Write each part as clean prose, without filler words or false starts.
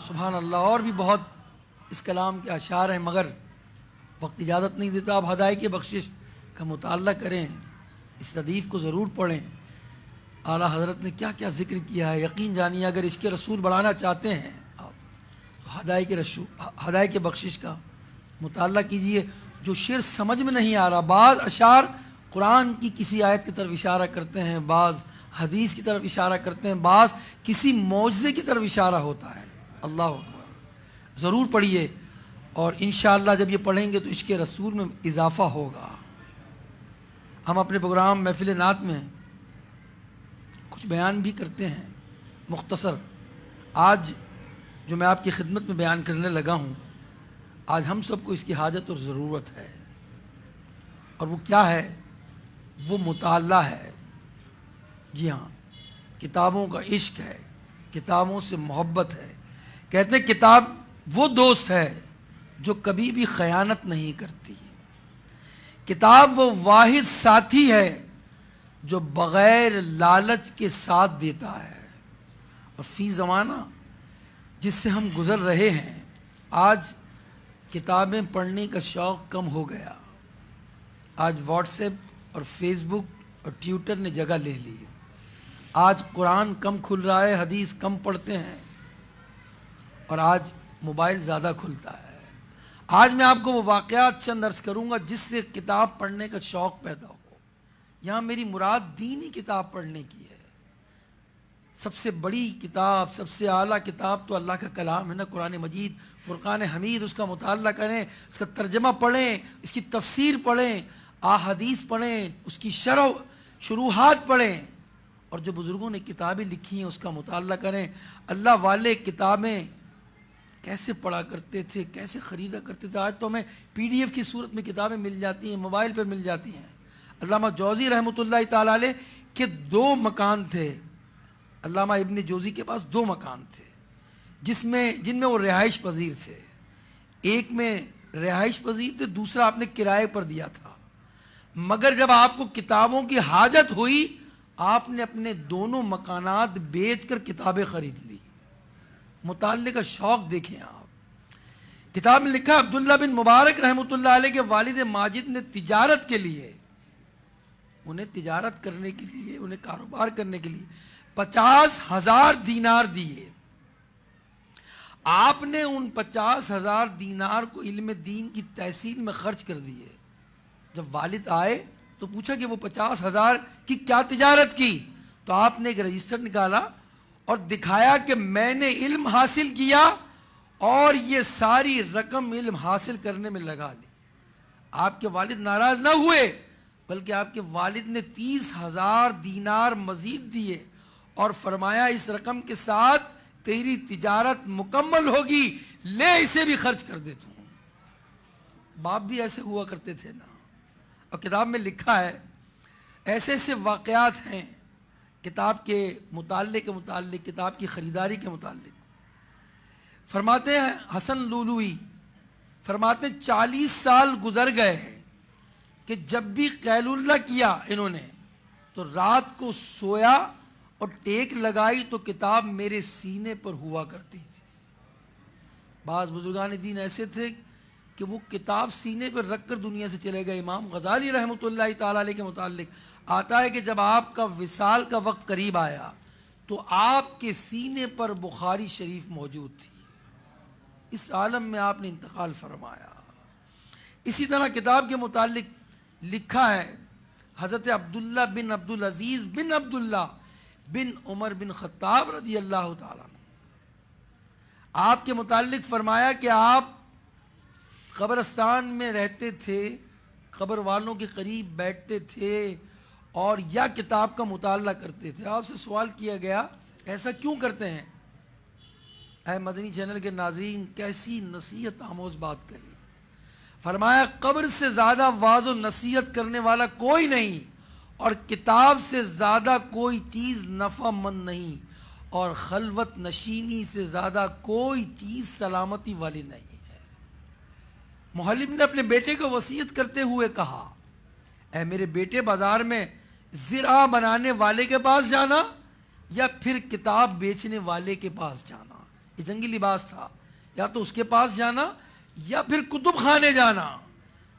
سبحان اللہ، اور بھی بہت اس کلام کے اشعار ہیں، مگر وقت اجازت نہیں دیتا۔ آپ ہدایت کی بخشش کا مطالعہ کریں، اس ردیف کو ضرور پڑھیں۔ اعلیٰ حضرت نے کیا کیا ذکر کیا ہے، یقین جانیے اگر عشق رسول بڑھانا چاہتے ہیں آپ تو ہدایت کی بخشش کا مطالعہ کیجئے۔ جو شعر سمجھ میں نہیں آ رہا، بعض اشعار قرآن کی کسی آیت کی طرف اشارہ کرتے ہیں، بعض حدیث کی طرف اشارہ کرتے ہیں، بعض کسی معجزے کی طرف اشارہ ہوتا ہے۔ اللہ اکبر، ضرور پڑھیے، اور انشاءاللہ جب یہ پڑھیں گے تو عشق رسول میں اضافہ ہوگا۔ ہم اپنے پروگرام محفل نعت میں کچھ بیان بھی کرتے ہیں مختصر۔ آج جو میں آپ کی خدمت میں بیان کرنے لگا ہوں، آج ہم سب کو اس کی حاجت اور ضرورت ہے، اور وہ کیا ہے؟ وہ مطالعہ ہے۔ جی ہاں، کتابوں کا عشق ہے، کتابوں سے محبت ہے۔ کہتے ہیں کتاب وہ دوست ہے جو کبھی بھی خیانت نہیں کرتی، کتاب وہ واحد ساتھی ہے جو بغیر لالچ کے ساتھ دیتا ہے۔ اور فی زمانہ جس سے ہم گزر رہے ہیں، آج کتابیں پڑھنے کا شوق کم ہو گیا۔ آج واٹس ایپ اور فیس بک اور ٹویٹر نے جگہ لے لی۔ آج قرآن کم کھل رہا ہے، حدیث کم پڑھتے ہیں، اور آج موبائل زیادہ کھلتا ہے۔ آج میں آپ کو وہ واقعات چند عرض کروں گا جس سے کتاب پڑھنے کا شوق پیدا ہو۔ یہاں میری مراد دینی کتاب پڑھنے کی ہے۔ سب سے بڑی کتاب، سب سے اعلیٰ کتاب تو اللہ کا کلام ہے نا، قرآن مجید، فرقان حمید۔ اس کا مطالعہ کریں، اس کا ترجمہ پڑھیں، اس کی تفسیر پڑھیں، احادیث پڑھیں، اس کی شروحات پڑھیں، اور جو بزرگوں نے کتابیں لکھی ہیں اس کا مطالعہ کریں۔ اللہ والے کتابیں کیسے پڑھا کرتے تھے، کیسے خریدا کرتے تھے۔ آج تو ہمیں PDF کی صورت میں کتابیں مل جاتی ہیں، موبائل پر مل جاتی ہیں۔ علامہ جوزی رحمۃ اللہ تعالیٰ علیہ کے 2 مکان تھے۔ علامہ ابن جوزی کے پاس 2 مکان تھے جن میں وہ رہائش پذیر تھے۔ ایک میں رہائش پذیر تھے، دوسرا آپ نے کرائے پر دیا تھا، مگر جب آپ کو کتابوں کی حاجت ہوئی آپ نے اپنے دونوں مکانات بیچ کر کتابیں خرید لی۔ مطالعے کا شوق دیکھیں آپ۔ کتاب میں لکھا عبداللہ بن مبارک رحمۃ اللہ علیہ کے والد ماجد نے تجارت کے لیے، انہیں تجارت کرنے کے لیے، انہیں کاروبار کرنے کے لیے 50,000 دینار دیے۔ آپ نے ان 50,000 دینار کو علم دین کی تحصیل میں خرچ کر دیے۔ جب والد آئے تو پوچھا کہ وہ 50,000 کی کیا تجارت کی؟ تو آپ نے ایک رجسٹر نکالا اور دکھایا کہ میں نے علم حاصل کیا اور یہ ساری رقم علم حاصل کرنے میں لگا لی۔ آپ کے والد ناراض نہ ہوئے، بلکہ آپ کے والد نے 30,000 دینار مزید دیے اور فرمایا اس رقم کے ساتھ تیری تجارت مکمل ہوگی، لے اسے بھی خرچ کر دیتا ہوں۔ باپ بھی ایسے ہوا کرتے تھے نا۔ اور کتاب میں لکھا ہے، ایسے ایسے واقعات ہیں کتاب کے مطالعے کے متعلق، کتاب کی خریداری کے متعلق۔ فرماتے ہیں حسن لولوئی، فرماتے ہیں 40 سال گزر گئے کہ جب بھی قیلولہ کیا انہوں نے تو رات کو سویا اور ٹیک لگائی تو کتاب میرے سینے پر ہوا کرتی تھی۔ بعض بزرگان دین ایسے تھے کہ وہ کتاب سینے پر رکھ کر دنیا سے چلے گئے۔ امام غزالی رحمۃ اللہ تعالیٰ علیہ کے متعلق آتا ہے کہ جب آپ کا وصال کا وقت قریب آیا تو آپ کے سینے پر بخاری شریف موجود تھی۔ اس عالم میں آپ نے انتقال فرمایا۔ اسی طرح کتاب کے متعلق لکھا ہے، حضرت عبداللہ بن عبدالعزیز بن عبداللہ بن عمر بن خطاب رضی اللہ تعالیٰ عنہ، آپ کے متعلق فرمایا کہ آپ قبرستان میں رہتے تھے، قبر والوں کے قریب بیٹھتے تھے اور یا کتاب کا مطالعہ کرتے تھے۔ آپ سے سوال کیا گیا ایسا کیوں کرتے ہیں؟ اے مدنی چینل کے ناظرین، کیسی نصیحت آموز بات کہی۔ فرمایا قبر سے زیادہ واعظ و نصیحت کرنے والا کوئی نہیں، اور کتاب سے زیادہ کوئی چیز نفع مند نہیں، اور خلوت نشینی سے زیادہ کوئی چیز سلامتی والی نہیں ہے۔ محلب نے اپنے بیٹے کو وصیت کرتے ہوئے کہا، اے میرے بیٹے، بازار میں زرع بنانے والے کے پاس جانا یا پھر کتاب بیچنے والے کے پاس جانا؟ یہ جنگی لباس تھا، یا تو اس کے پاس جانا یا پھر کتب خانے جانا۔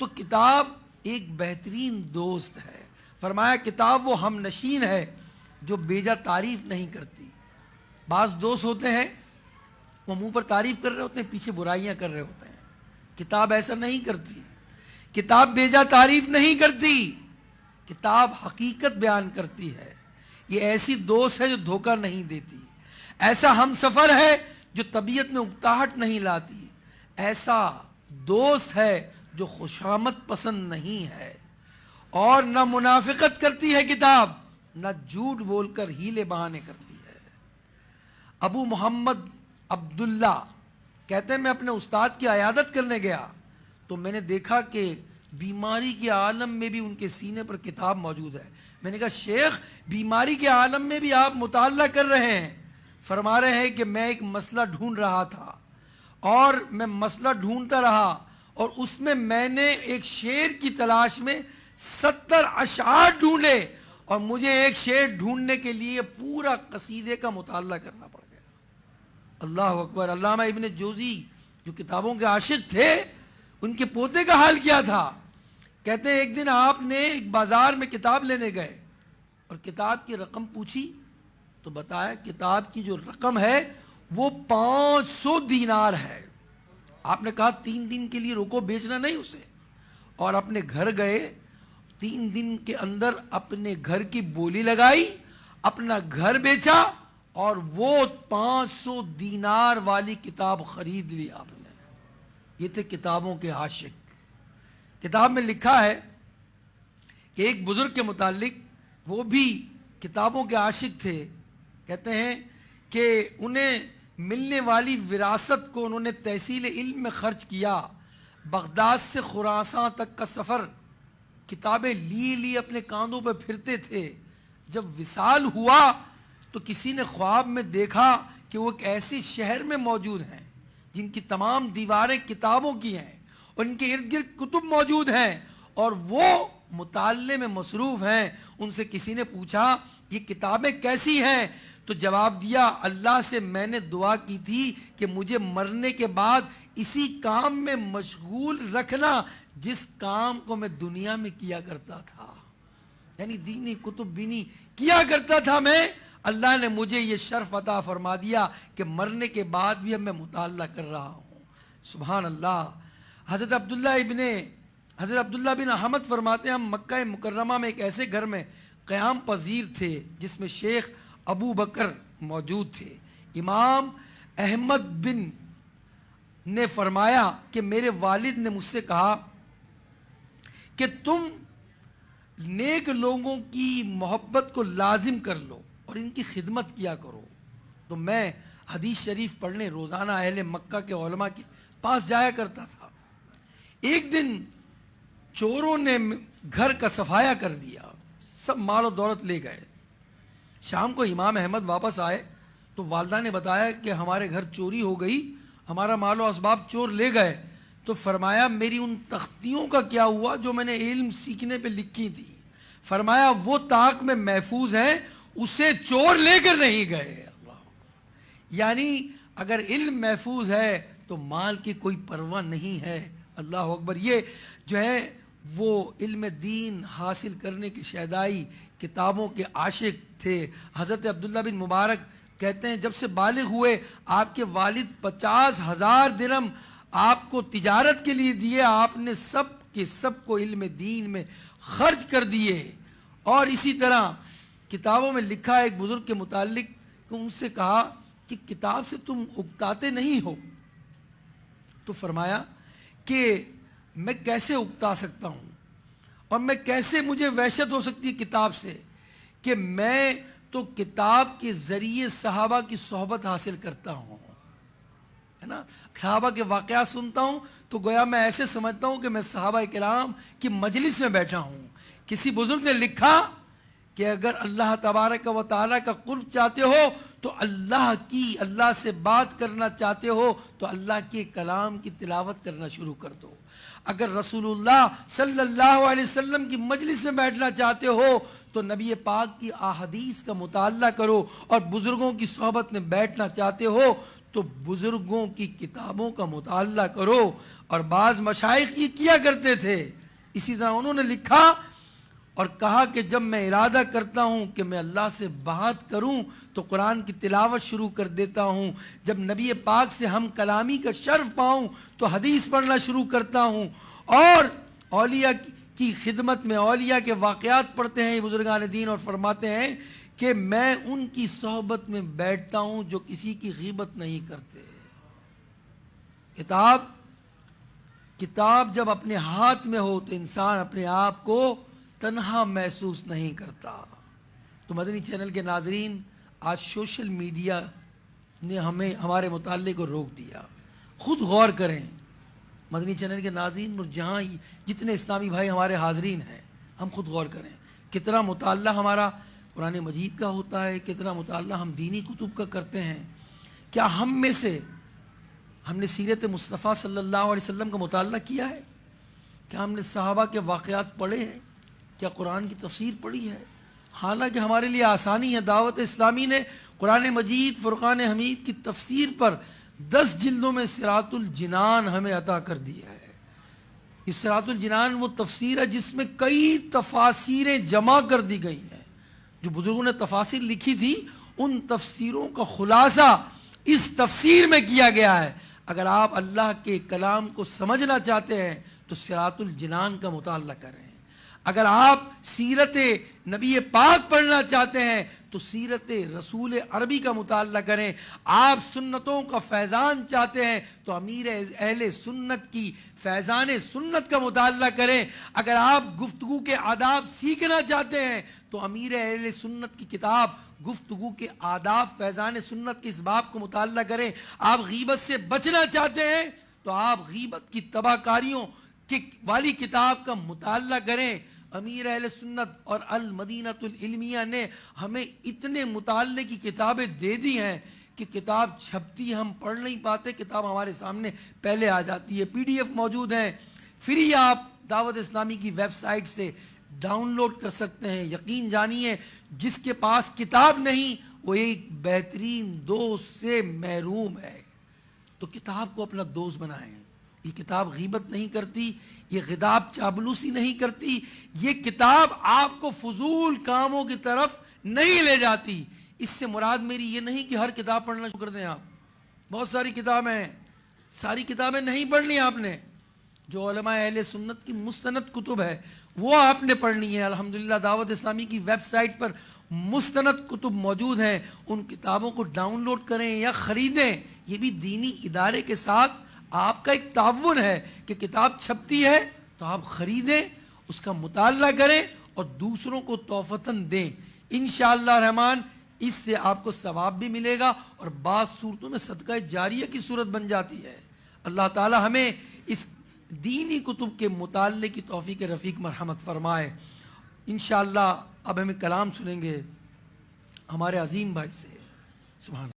تو کتاب ایک بہترین دوست ہے۔ فرمایا کتاب وہ ہم نشین ہے جو بیجا تعریف نہیں کرتی۔ بعض دوست ہوتے ہیں وہ منہ پر تعریف کر رہے ہوتے ہیں، پیچھے برائیاں کر رہے ہوتے ہیں۔ کتاب ایسا نہیں کرتی، کتاب بیجا تعریف نہیں کرتی، کتاب حقیقت بیان کرتی ہے۔ یہ ایسی دوست ہے جو دھوکہ نہیں دیتی، ایسا ہم سفر ہے جو طبیعت میں اکتاہٹ نہیں لاتی، ایسا دوست ہے جو خوشامد پسند نہیں ہے، اور نہ منافقت کرتی ہے کتاب، نہ جھوٹ بول کر ہیلے بہانے کرتی ہے۔ ابو محمد عبداللہ کہتے ہیں میں اپنے استاد کی عیادت کرنے گیا تو میں نے دیکھا کہ بیماری کے عالم میں بھی ان کے سینے پر کتاب موجود ہے۔ میں نے کہا شیخ بیماری کے عالم میں بھی آپ مطالعہ کر رہے ہیں؟ فرما رہے ہیں کہ میں ایک مسئلہ ڈھونڈ رہا تھا اور میں مسئلہ ڈھونڈتا رہا، اور اس میں نے ایک شعر کی تلاش میں 70 اشعار ڈھونڈے، اور مجھے ایک شعر ڈھونڈنے کے لیے پورا قصیدے کا مطالعہ کرنا پڑ گیا۔ اللہ اکبر۔ علامہ ابن جوزی جو کتابوں کے عاشق تھے، ان کے پوتے کا حال کیا تھا؟ کہتے ہیں ایک دن آپ نے ایک بازار میں کتاب لینے گئے اور کتاب کی رقم پوچھی تو بتایا کتاب کی جو رقم ہے وہ 500 دینار ہے۔ آپ نے کہا 3 دن کے لیے روکو، بیچنا نہیں اسے، اور اپنے گھر گئے۔ 3 دن کے اندر اپنے گھر کی بولی لگائی، اپنا گھر بیچا، اور وہ 500 دینار والی کتاب خرید لی آپ نے۔ یہ تھے کتابوں کے عاشق۔ کتاب میں لکھا ہے کہ ایک بزرگ کے متعلق، وہ بھی کتابوں کے عاشق تھے، کہتے ہیں کہ انہیں ملنے والی وراثت کو انہوں نے تحصیل علم میں خرچ کیا۔ بغداد سے خراساں تک کا سفر کتابیں لی اپنے کاندھوں پہ پھرتے تھے۔ جب وصال ہوا تو کسی نے خواب میں دیکھا کہ وہ ایک ایسے شہر میں موجود ہیں جن کی تمام دیواریں کتابوں کی ہیں اور ان کے ارد گرد کتب موجود ہیں، اور وہ مطالعے میں مصروف ہیں۔ ان سے کسی نے پوچھا یہ کتابیں کیسی ہیں؟ تو جواب دیا اللہ سے میں نے دعا کی تھی کہ مجھے مرنے کے بعد اسی کام میں مشغول رکھنا جس کام کو میں دنیا میں کیا کرتا تھا، یعنی دینی کتب بینی کیا کرتا تھا میں۔ اللہ نے مجھے یہ شرف عطا فرما دیا کہ مرنے کے بعد بھی اب میں مطالعہ کر رہا ہوں۔ سبحان اللہ۔ حضرت عبداللہ بن احمد فرماتے ہیں ہم مکہ مکرمہ میں ایک ایسے گھر میں قیام پذیر تھے جس میں شیخ ابو بکر موجود تھے۔ امام احمد بن نے فرمایا کہ میرے والد نے مجھ سے کہا کہ تم نیک لوگوں کی محبت کو لازم کر لو اور ان کی خدمت کیا کرو۔ تو میں حدیث شریف پڑھنے روزانہ اہل مکہ کے علماء کے پاس جایا کرتا تھا۔ ایک دن چوروں نے گھر کا صفایا کر دیا، سب مال و دولت لے گئے۔ شام کو امام احمد واپس آئے تو والدہ نے بتایا کہ ہمارے گھر چوری ہو گئی، ہمارا مال و اسباب چور لے گئے۔ تو فرمایا میری ان تختیوں کا کیا ہوا جو میں نے علم سیکھنے پہ لکھی تھی؟ فرمایا وہ طاق میں محفوظ ہیں، اسے چور لے کر نہیں گئے۔ یعنی اگر علم محفوظ ہے تو مال کی کوئی پرواہ نہیں ہے۔ اللہ اکبر۔ یہ جو ہے وہ علم دین حاصل کرنے کی شیدائی کتابوں کے عاشق تھے۔ حضرت عبداللہ بن مبارک کہتے ہیں جب سے بالغ ہوئے آپ کے والد 50,000 درہم آپ کو تجارت کے لیے دیے، آپ نے سب کے سب کو علم دین میں خرچ کر دیے۔ اور اسی طرح کتابوں میں لکھا ہے ایک بزرگ کے متعلق کہ ان سے کہا کہ کتاب سے تم اکتاتے نہیں ہو؟ تو فرمایا کہ میں کیسے اکتا سکتا ہوں، اور میں کیسے مجھے وحشت ہو سکتی ہے کتاب سے، کہ میں تو کتاب کے ذریعے صحابہ کی صحبت حاصل کرتا ہوں، ہے نا، صحابہ کے واقعات سنتا ہوں تو گویا میں ایسے سمجھتا ہوں کہ میں صحابہ کرام کی مجلس میں بیٹھا ہوں۔ کسی بزرگ نے لکھا کہ اگر اللہ تبارک و تعالیٰ کا قرب چاہتے ہو تو اللہ سے بات کرنا چاہتے ہو تو اللہ کے کلام کی تلاوت کرنا شروع کر دو۔ اگر رسول اللہ صلی اللہ علیہ وسلم کی مجلس میں بیٹھنا چاہتے ہو تو نبی پاک کی احادیث کا مطالعہ کرو، اور بزرگوں کی صحبت میں بیٹھنا چاہتے ہو تو بزرگوں کی کتابوں کا مطالعہ کرو. اور بعض مشائخ یہ کیا کرتے تھے. اسی طرح انہوں نے لکھا اور کہا کہ جب میں ارادہ کرتا ہوں کہ میں اللہ سے بات کروں تو قرآن کی تلاوت شروع کر دیتا ہوں. جب نبی پاک سے ہم کلامی کا شرف پاؤں تو حدیث پڑھنا شروع کرتا ہوں. اور اولیاء کی خدمت میں اولیاء کے واقعات پڑھتے ہیں یہ بزرگان دین اور فرماتے ہیں کہ میں ان کی صحبت میں بیٹھتا ہوں جو کسی کی غیبت نہیں کرتے. کتاب جب اپنے ہاتھ میں ہو تو انسان اپنے آپ کو تنہا محسوس نہیں کرتا. تو مدنی چینل کے ناظرین، آج سوشل میڈیا نے ہمارے مطالعے کو روک دیا. خود غور کریں مدنی چینل کے ناظرین اور جہاں جتنے اسلامی بھائی ہمارے حاضرین ہیں، ہم خود غور کریں کتنا مطالعہ ہمارا قرآن مجید کا ہوتا ہے، کتنا مطالعہ ہم دینی کتب کا کرتے ہیں. کیا ہم میں سے ہم نے سیرت مصطفیٰ صلی اللہ علیہ وسلم کا مطالعہ کیا ہے؟ کیا ہم نے صحابہ کے واقعات پڑھے ہیں؟ کیا قرآن کی تفسیر پڑھی ہے؟ حالانکہ ہمارے لیے آسانی ہے. دعوت اسلامی نے قرآن مجید فرقان حمید کی تفسیر پر 10 جلدوں میں صراط الجنان ہمیں عطا کر دیا ہے. یہ صراط الجنان وہ تفسیر ہے جس میں کئی تفاسیریں جمع کر دی گئی ہیں. جو بزرگوں نے تفاسیر لکھی تھی ان تفسیروں کا خلاصہ اس تفسیر میں کیا گیا ہے. اگر آپ اللہ کے کلام کو سمجھنا چاہتے ہیں تو صراط الجنان کا مطالعہ کریں. اگر آپ سیرت نبی پاک پڑھنا چاہتے ہیں تو سیرت رسول عربی کا مطالعہ کریں. آپ سنتوں کا فیضان چاہتے ہیں تو امیر اہل سنت کی فیضان سنت کا مطالعہ کریں. اگر آپ گفتگو کے آداب سیکھنا چاہتے ہیں تو امیر اہل سنت کی کتاب گفتگو کے آداب فیضان سنت کے اس باب کو مطالعہ کریں. آپ غیبت سے بچنا چاہتے ہیں تو آپ غیبت کی تباہ کاریوں والی کتاب کا مطالعہ کریں. امیر اہل سنت اور المدینۃ العلمیہ نے ہمیں اتنے مطالعے کی کتابیں دے دی ہیں کہ کتاب چھپتی ہم پڑھ نہیں پاتے، کتاب ہمارے سامنے پہلے آ جاتی ہے. PDF موجود ہیں، فری آپ دعوت اسلامی کی ویب سائٹ سے ڈاؤن لوڈ کر سکتے ہیں. یقین جانیے جس کے پاس کتاب نہیں وہ ایک بہترین دوست سے محروم ہے. تو کتاب کو اپنا دوست بنائیں. یہ کتاب غیبت نہیں کرتی، یہ غداب چابلوسی نہیں کرتی، یہ کتاب آپ کو فضول کاموں کی طرف نہیں لے جاتی. اس سے مراد میری یہ نہیں کہ ہر کتاب پڑھنا شروع کر دیں. آپ بہت ساری کتابیں ہیں، ساری کتابیں نہیں پڑھنی آپ نے. جو علماء اہل سنت کی مستند کتب ہے وہ آپ نے پڑھنی ہے. الحمدللہ دعوت اسلامی کی ویب سائٹ پر مستند کتب موجود ہیں. ان کتابوں کو ڈاؤن لوڈ کریں یا خریدیں. یہ بھی دینی ادارے کے ساتھ آپ کا ایک تعاون ہے کہ کتاب چھپتی ہے تو آپ خریدیں، اس کا مطالعہ کریں اور دوسروں کو تحفتاً دیں. انشاءاللہ رحمان اس سے آپ کو ثواب بھی ملے گا اور بعض صورتوں میں صدقہ جاریہ کی صورت بن جاتی ہے. اللہ تعالی ہمیں اس دینی کتب کے مطالعے کی توفیق رفیق مرحمت فرمائے. انشاءاللہ اب ہمیں کلام سنیں گے ہمارے عظیم بھائی سے. سبحان